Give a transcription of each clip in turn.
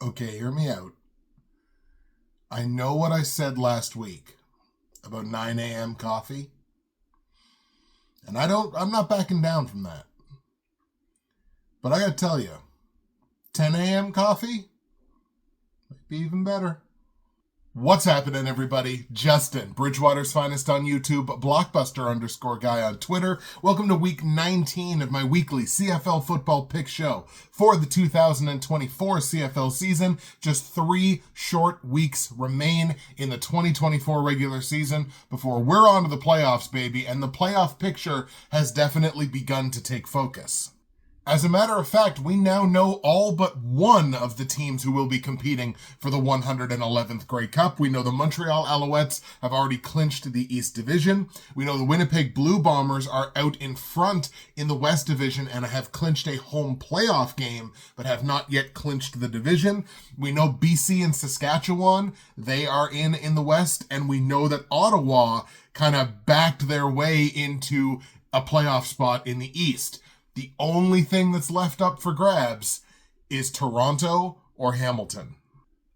Okay, hear me out. I know what I said last week about 9 a.m. coffee. And I'm not backing down from that. But I gotta tell you, 10 a.m. coffee might be even better. What's happening, everybody? Justin, Bridgewater's Finest on YouTube, Blockbuster_guy on Twitter. Welcome to week 19 of my weekly CFL football pick show for the 2024 CFL season. Just 3 short weeks remain in the 2024 regular season before we're on to the playoffs, baby, and the playoff picture has definitely begun to take focus. As a matter of fact, we now know all but one of the teams who will be competing for the 111th Grey Cup. We know the Montreal Alouettes have already clinched the East Division. We know the Winnipeg Blue Bombers are out in front in the West Division and have clinched a home playoff game, but have not yet clinched the division. We know BC and Saskatchewan, they are in the West, and we know that Ottawa kind of backed their way into a playoff spot in the East. The only thing that's left up for grabs is Toronto or Hamilton.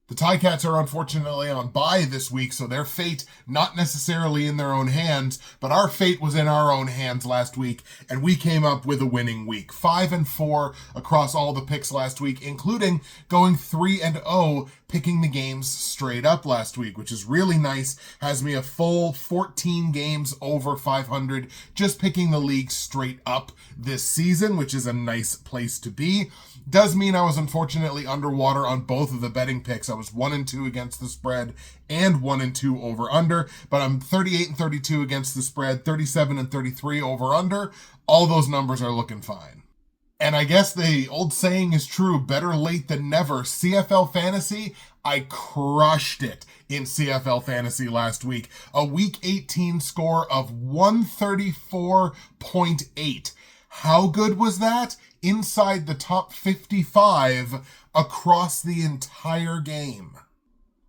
The Ticats are unfortunately on bye this week, so their fate not necessarily in their own hands, but our fate was in our own hands last week, and we came up with a winning week. 5-4 across all the picks last week, including going 3-0, picking the games straight up last week, which is really nice. Has me a full 14 games over 500, just picking the league straight up this season, which is a nice place to be. Does mean I was unfortunately underwater on both of the betting picks. I was 1-2 against the spread and 1-2 over under, but I'm 38-32 against the spread, 37-33 over under. All those numbers are looking fine. And I guess the old saying is true, better late than never. CFL Fantasy, I crushed it in CFL Fantasy last week. A week 18 score of 134.8. How good was that? Inside the top 55 across the entire game.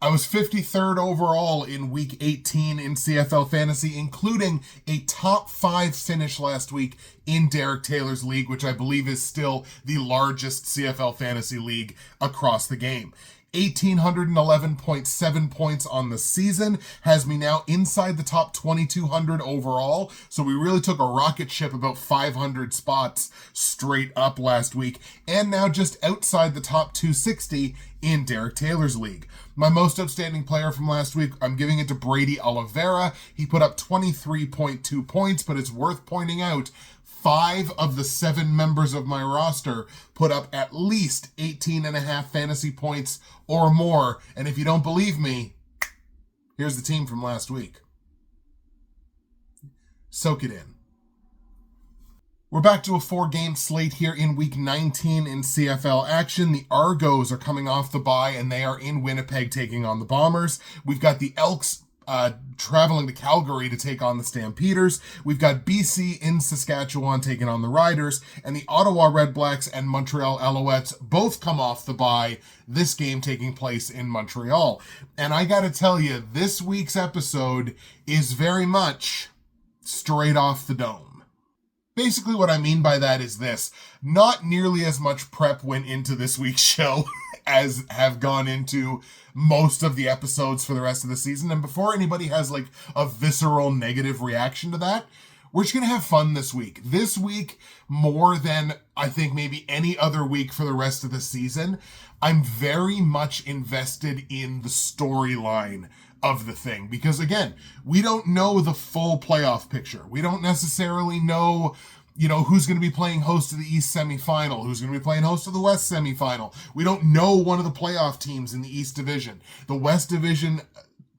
I was 53rd overall in week 18 in CFL Fantasy, including a top 5 finish last week in Derek Taylor's league, which I believe is still the largest CFL Fantasy league across the game. 1,811.7 points on the season has me now inside the top 2,200 overall. So we really took a rocket ship about 500 spots straight up last week, and now just outside the top 260 in Derek Taylor's league. My most outstanding player from last week, I'm giving it to Brady Oliveira. He put up 23.2 points, but it's worth pointing out 5 of the 7 members of my roster put up at least 18.5 fantasy points or more. And if you don't believe me, here's the team from last week. Soak it in. We're back to a 4-game slate here in week 19 in CFL action. The Argos are coming off the bye, and they are in Winnipeg taking on the Bombers. We've got the Elks traveling to Calgary to take on the Stampeders. We've got BC in Saskatchewan taking on the Riders, and the Ottawa REDBLACKS and Montreal Alouettes both come off the bye, this game taking place in Montreal. And I gotta tell you, this week's episode is very much straight off the dome. Basically what I mean by that is this: not nearly as much prep went into this week's show as have gone into most of the episodes for the rest of the season. And before anybody has like a visceral negative reaction to that, we're just going to have fun this week. This week, more than I think maybe any other week for the rest of the season, I'm very much invested in the storyline of the thing. Because again, we don't know the full playoff picture. We don't necessarily know, who's going to be playing host to the East semifinal, who's going to be playing host to the West semifinal. We don't know one of the playoff teams in the East Division. The West Division,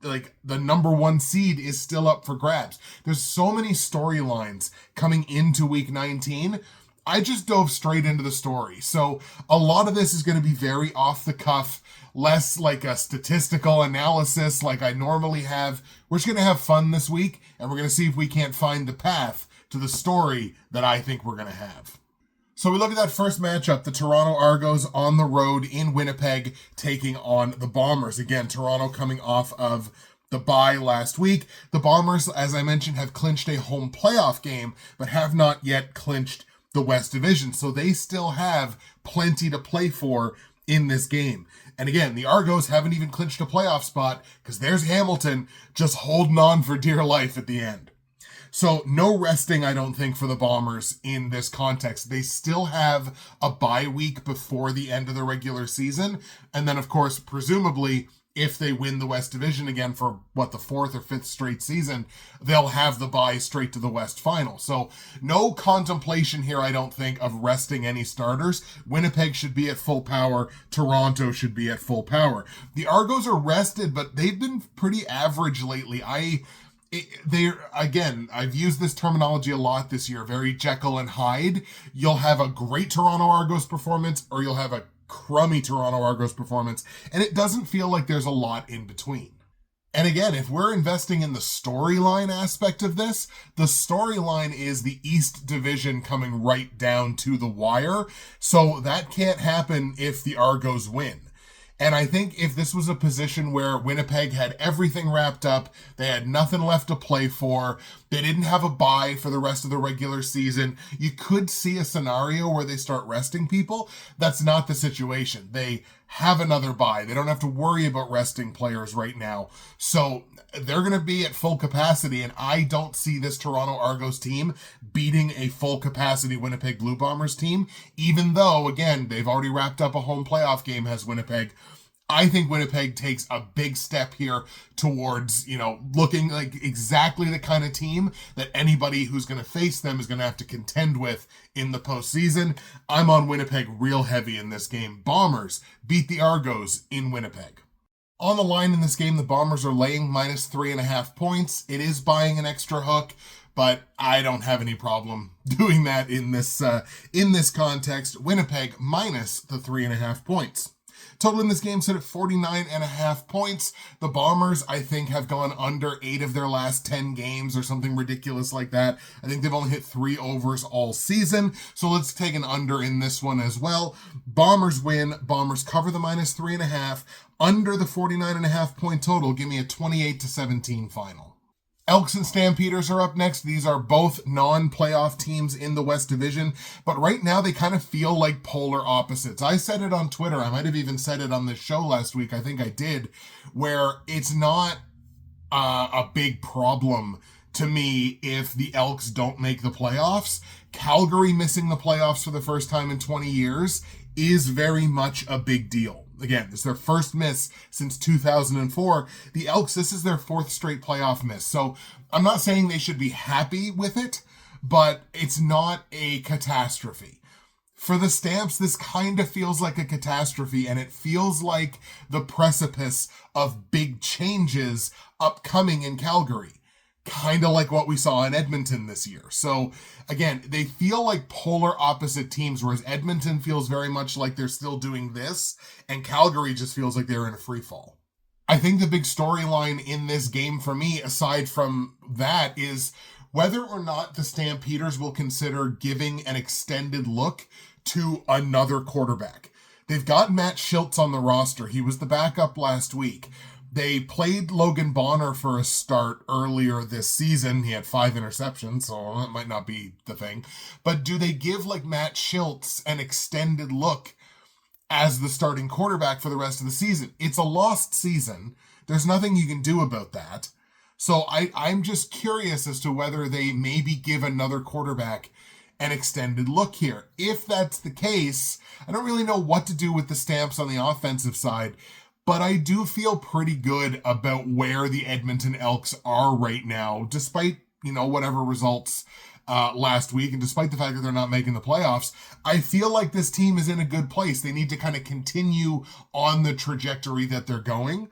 like the number 1 seed, is still up for grabs. There's so many storylines coming into week 19. I just dove straight into the story. So a lot of this is going to be very off the cuff, less like a statistical analysis like I normally have. We're just going to have fun this week, and we're going to see if we can't find the path to the story that I think we're going to have. So we look at that first matchup, the Toronto Argos on the road in Winnipeg taking on the Bombers. Again, Toronto coming off of the bye last week. The Bombers, as I mentioned, have clinched a home playoff game, but have not yet clinched the West Division. So they still have plenty to play for in this game. And again, the Argos haven't even clinched a playoff spot because there's Hamilton just holding on for dear life at the end. So no resting, I don't think, for the Bombers in this context. They still have a bye week before the end of the regular season. And then, of course, presumably, if they win the West Division again for, the 4th or 5th straight season, they'll have the bye straight to the West Final. So no contemplation here, I don't think, of resting any starters. Winnipeg should be at full power. Toronto should be at full power. The Argos are rested, but they've been pretty average lately. I've used this terminology a lot this year, very Jekyll and Hyde. You'll have a great Toronto Argos performance, or you'll have a crummy Toronto Argos performance, and it doesn't feel like there's a lot in between. And again, if we're investing in the storyline aspect of this, the storyline is the East Division coming right down to the wire, so that can't happen if the Argos win. And I think if this was a position where Winnipeg had everything wrapped up, they had nothing left to play for, they didn't have a bye for the rest of the regular season, you could see a scenario where they start resting people. That's not the situation. They have another bye. They don't have to worry about resting players right now. So they're going to be at full capacity, and I don't see this Toronto Argos team beating a full capacity Winnipeg Blue Bombers team, even though, again, they've already wrapped up a home playoff game, has Winnipeg. I think Winnipeg takes a big step here towards, looking like exactly the kind of team that anybody who's going to face them is going to have to contend with in the postseason. I'm on Winnipeg real heavy in this game. Bombers beat the Argos in Winnipeg. On the line in this game, the Bombers are laying -3.5 points. It is buying an extra hook, but I don't have any problem doing that in this context. Winnipeg minus the 3.5 points. Total in this game set at 49.5 points. The Bombers, I think, have gone under 8 of their last 10 games or something ridiculous like that. I think they've only hit 3 overs all season. So let's take an under in this one as well. Bombers win. Bombers cover the -3.5. Under the 49.5 point total. Give me a 28-17 final. Elks and Stampeders are up next. These are both non-playoff teams in the West Division, but right now they kind of feel like polar opposites. I said it on Twitter. I might have even said it on this show last week. I think I did, where it's not a big problem to me if the Elks don't make the playoffs. Calgary missing the playoffs for the first time in 20 years is very much a big deal. Again, it's their first miss since 2004. The Elks, this is their 4th straight playoff miss. So I'm not saying they should be happy with it, but it's not a catastrophe. For the Stamps, this kind of feels like a catastrophe, and it feels like the precipice of big changes upcoming in Calgary. Kind of like what we saw in Edmonton this year. So again, they feel like polar opposite teams, whereas Edmonton feels very much like they're still doing this, and Calgary just feels like they're in a free fall. I think the big storyline in this game for me, aside from that, is whether or not the Stampeders will consider giving an extended look to another quarterback. They've got Matt Shiltz on the roster. He was the backup last week. They played Logan Bonner for a start earlier this season. He had 5 interceptions, so that might not be the thing. But do they give Matt Shiltz an extended look as the starting quarterback for the rest of the season? It's a lost season. There's nothing you can do about that. So I'm just curious as to whether they maybe give another quarterback an extended look here. If that's the case, I don't really know what to do with the Stamps on the offensive side. But I do feel pretty good about where the Edmonton Elks are right now, despite, whatever results last week, and despite the fact that they're not making the playoffs. I feel like this team is in a good place. They need to kind of continue on the trajectory that they're going.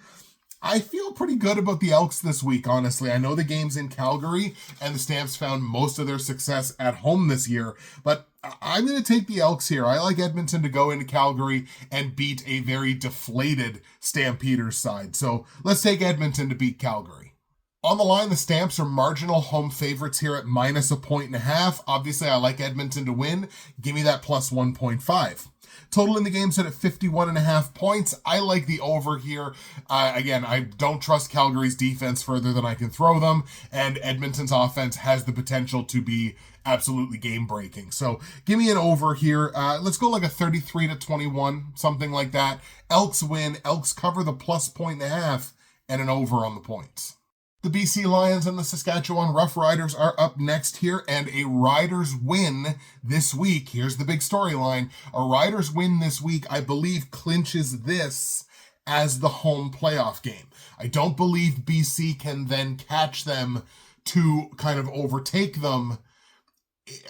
I feel pretty good about the Elks this week, honestly. I know the game's in Calgary, and the Stamps found most of their success at home this year, but I'm going to take the Elks here. I like Edmonton to go into Calgary and beat a very deflated Stampeders side. So let's take Edmonton to beat Calgary. On the line, the Stamps are marginal home favorites here at -1.5. Obviously, I like Edmonton to win. Give me that plus 1.5. Total in the game set at 51.5 points. I like the over here. Again, I don't trust Calgary's defense further than I can throw them, and Edmonton's offense has the potential to be absolutely game-breaking. So give me an over here. Let's go like a 33-21, something like that. Elks win. Elks cover the plus 1.5 and an over on the points. The BC Lions and the Saskatchewan Roughriders are up next here, and a Riders win this week. Here's the big storyline. A Riders win this week, I believe, clinches this as the home playoff game. I don't believe BC can then catch them to kind of overtake them,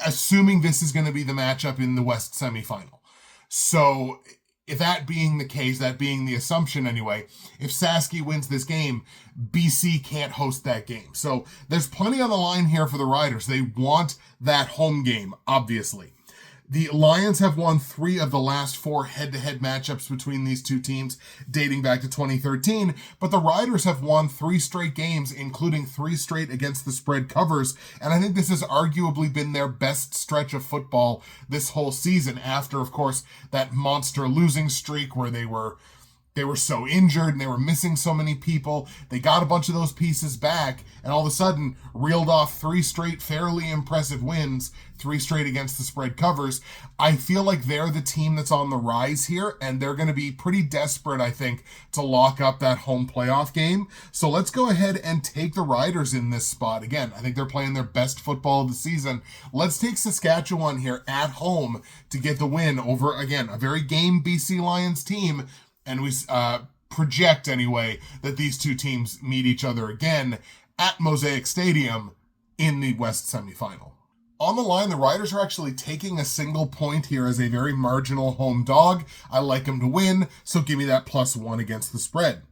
assuming this is going to be the matchup in the West semifinal. So if that being the case, that being the assumption anyway, if Saski wins this game, BC can't host that game. So there's plenty on the line here for the Riders. They want that home game, obviously. The Lions have won 3 of the last 4 head-to-head matchups between these two teams, dating back to 2013, but the Riders have won 3 straight games, including 3 straight against the spread covers, and I think this has arguably been their best stretch of football this whole season, after, of course, that monster losing streak where they were so injured and they were missing so many people. They got a bunch of those pieces back and all of a sudden reeled off 3 straight fairly impressive wins, 3 straight against the spread covers. I feel like they're the team that's on the rise here, and they're going to be pretty desperate, I think, to lock up that home playoff game. So let's go ahead and take the Riders in this spot. Again, I think they're playing their best football of the season. Let's take Saskatchewan here at home to get the win over, again, a very game BC Lions team. And we project, anyway, that these two teams meet each other again at Mosaic Stadium in the West semifinal. On the line, the Riders are actually taking a single point here as a very marginal home dog. I like them to win, so give me that +1 against the spread.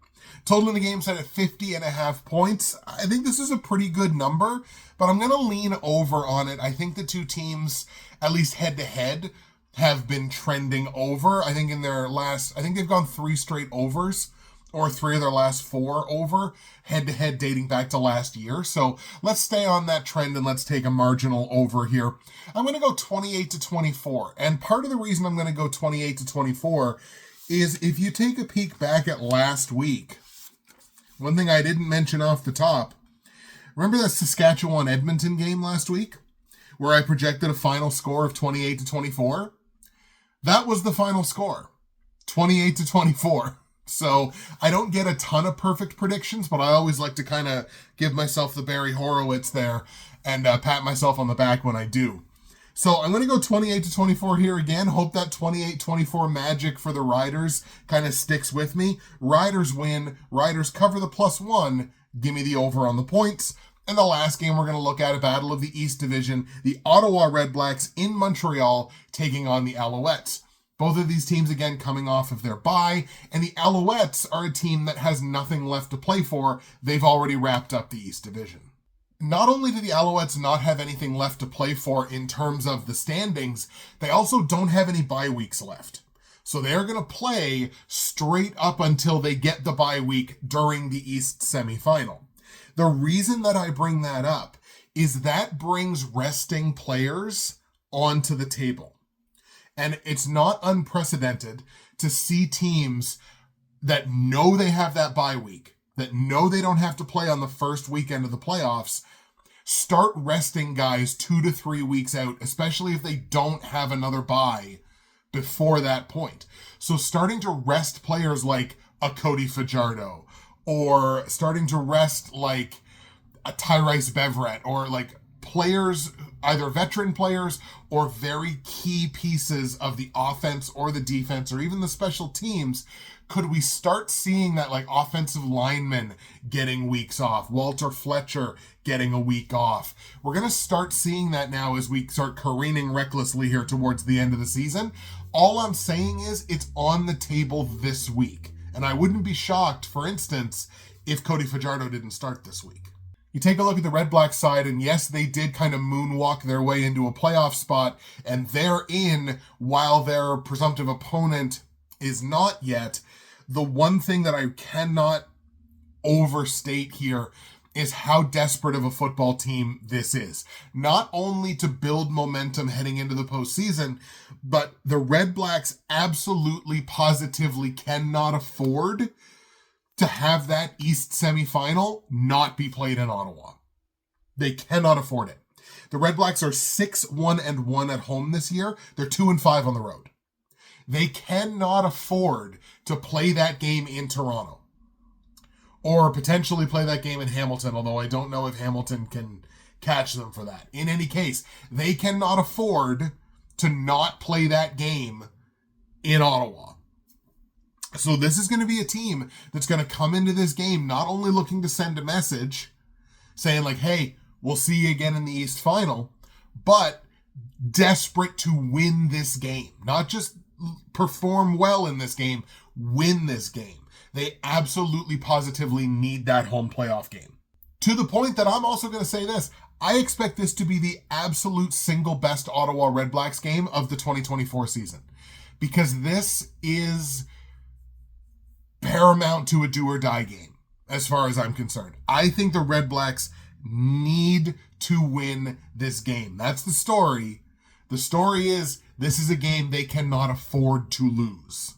Total in the game set at 50.5 points. I think this is a pretty good number, but I'm going to lean over on it. I think the two teams, at least head-to-head, have been trending over. I think they've gone 3 straight overs, or 3 of their last 4 over, head-to-head dating back to last year. So let's stay on that trend and let's take a marginal over here. I'm going to go 28-24. And part of the reason I'm going to go 28-24 is if you take a peek back at last week, one thing I didn't mention off the top, remember that Saskatchewan-Edmonton game last week where I projected a final score of 28-24? That was the final score, 28-24. So I don't get a ton of perfect predictions, but I always like to kind of give myself the Barry Horowitz there and pat myself on the back when I do. So I'm going to go 28-24 here again. Hope that 28-24 magic for the Riders kind of sticks with me. Riders win. Riders cover the +1. Give me the over on the points. And the last game we're going to look at, a battle of the East Division, the Ottawa REDBLACKS in Montreal taking on the Alouettes. Both of these teams, again, coming off of their bye, and the Alouettes are a team that has nothing left to play for. They've already wrapped up the East Division. Not only do the Alouettes not have anything left to play for in terms of the standings, they also don't have any bye weeks left. So they're going to play straight up until they get the bye week during the East semifinal. The reason that I bring that up is that brings resting players onto the table. And it's not unprecedented to see teams that know they have that bye week, that know they don't have to play on the first weekend of the playoffs, start resting guys 2 to 3 weeks out, especially if they don't have another bye before that point. So starting to rest players like a Cody Fajardo, or starting to rest like a Tyrese Beverett, or like players, either veteran players or very key pieces of the offense or the defense or even the special teams. Could we start seeing that, like offensive linemen getting weeks off, Walter Fletcher getting a week off? We're going to start seeing that now as we start careening recklessly here towards the end of the season. All I'm saying is it's on the table this week. And I wouldn't be shocked, for instance, if Cody Fajardo didn't start this week. You take a look at the Red Black side, and yes, they did kind of moonwalk their way into a playoff spot, and they're in while their presumptive opponent is not yet. The one thing that I cannot overstate here is how desperate of a football team this is. Not only to build momentum heading into the postseason, but the Red Blacks absolutely, positively cannot afford to have that East semifinal not be played in Ottawa. They cannot afford it. The Red Blacks are 6-1-1 at home this year. They're 2-5 on the road. They cannot afford to play that game in Toronto. Or potentially play that game in Hamilton, although I don't know if Hamilton can catch them for that. In any case, they cannot afford to not play that game in Ottawa. So this is going to be a team that's going to come into this game not only looking to send a message saying like, hey, we'll see you again in the East Final, but desperate to win this game. Not just perform well in this game, win this game. They absolutely, positively need that home playoff game. To the point that I'm also going to say this. I expect this to be the absolute single best Ottawa REDBLACKS game of the 2024 season. Because this is paramount to a do-or-die game, as far as I'm concerned. I think the REDBLACKS need to win this game. That's the story. The story is, this is a game they cannot afford to lose.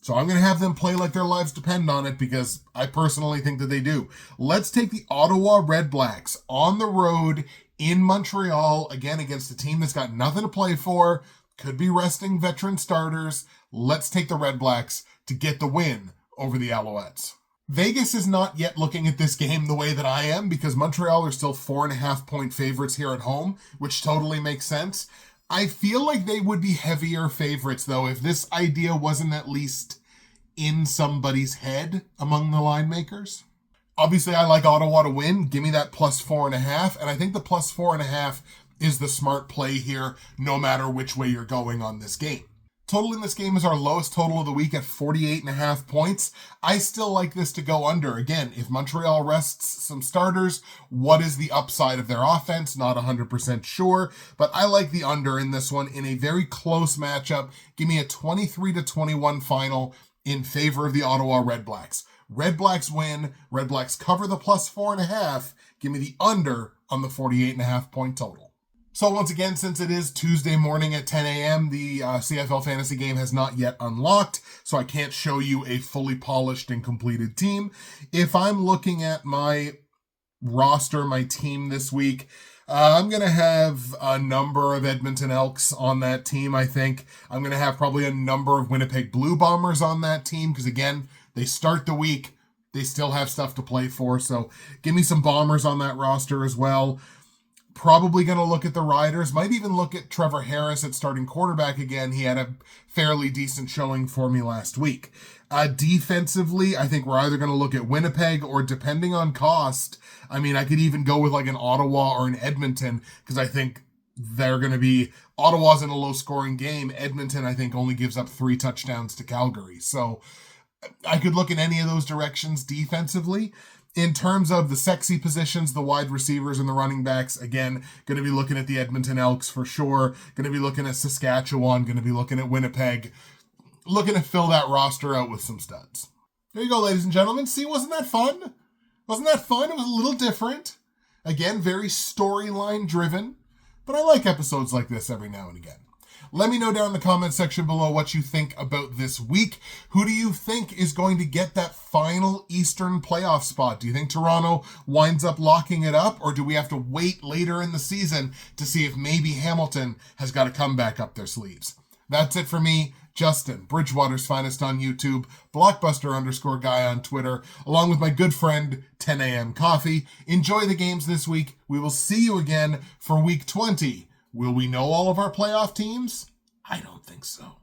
So I'm going to have them play like their lives depend on it because I personally think that they do. Let's take the Ottawa REDBLACKS on the road in Montreal, again against a team that's got nothing to play for, could be resting veteran starters. Let's take the REDBLACKS to get the win over the Alouettes. Vegas is not yet looking at this game the way that I am because Montreal are still 4.5-point favorites here at home, which totally makes sense. I feel like they would be heavier favorites, though, if this idea wasn't at least in somebody's head among the line makers. Obviously, I like Ottawa to win. Give me that plus 4.5, and I think the plus 4.5 is the smart play here, no matter which way you're going on this game. Total in this game is our lowest total of the week at 48.5 points. I still like this to go under. Again, if Montreal rests some starters, what is the upside of their offense? Not 100% sure, but I like the under in this one in a very close matchup. Give me a 23-21 final in favor of the Ottawa REDBLACKS. REDBLACKS win. REDBLACKS cover the plus 4.5. Give me the under on the 48.5 point total. So once again, since it is Tuesday morning at 10 a.m., the CFL Fantasy game has not yet unlocked, so I can't show you a fully polished and completed team. If I'm looking at my roster, my team this week, I'm going to have a number of Edmonton Elks on that team, I think. I'm going to have probably a number of Winnipeg Blue Bombers on that team, because again, they start the week, they still have stuff to play for, so give me some Bombers on that roster as well. Probably going to look at the Riders. Might even look at Trevor Harris at starting quarterback again. He had a fairly decent showing for me last week. Defensively, I think we're either going to look at Winnipeg or, depending on cost, I mean, I could even go with like an Ottawa or an Edmonton, because I think they're going to be, Ottawa's in a low-scoring game. Edmonton, I think, only gives up 3 touchdowns to Calgary. So I could look in any of those directions defensively. In terms of the sexy positions, the wide receivers and the running backs, again, going to be looking at the Edmonton Elks for sure. Going to be looking at Saskatchewan. Going to be looking at Winnipeg. Looking to fill that roster out with some studs. There you go, ladies and gentlemen. See, wasn't that fun? Wasn't that fun? It was a little different. Again, very storyline driven. But I like episodes like this every now and again. Let me know down in the comment section below what you think about this week. Who do you think is going to get that final Eastern playoff spot? Do you think Toronto winds up locking it up, or do we have to wait later in the season to see if maybe Hamilton has got a comeback up their sleeves? That's it for me, Justin, Bridgewater's Finest on YouTube, Blockbuster_guy on Twitter, along with my good friend 10 a.m. Coffee. Enjoy the games this week. We will see you again for week 20. Will we know all of our playoff teams? I don't think so.